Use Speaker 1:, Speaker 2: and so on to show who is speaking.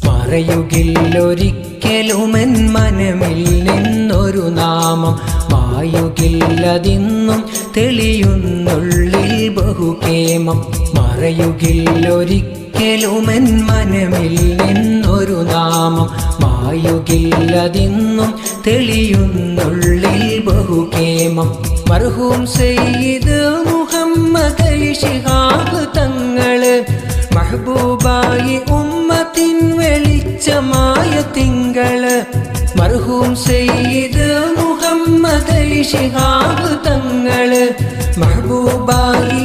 Speaker 1: പറയുകില്ലൊരിക്കലുമെൻ മനമിൽ നിന്നൊരു നാമം, മായുകില്ലതിന്നും തെളിയുന്നുള്ളിൽ ബഹുകേമം. മറയുകില്ലൊരിക്കലുമെൻ മനമിൽ നിന്നൊരു നാമം, മായുകില്ലതിന്നും തെളിയുന്നുള്ളിൽ ബഹുകേമം. മർഹൂം സയ്യിദ് മുഹമ്മദ് ശിഹാബ് തങ്ങള്, മഹബൂബായി ഉമ്മത്തിൻ വെളിച്ചമായ തിങ്കള്. മർഹൂം സയ്യിദ് മുഹമ്മദ് ശിഹാബ് തങ്ങള്, മഹബൂബായി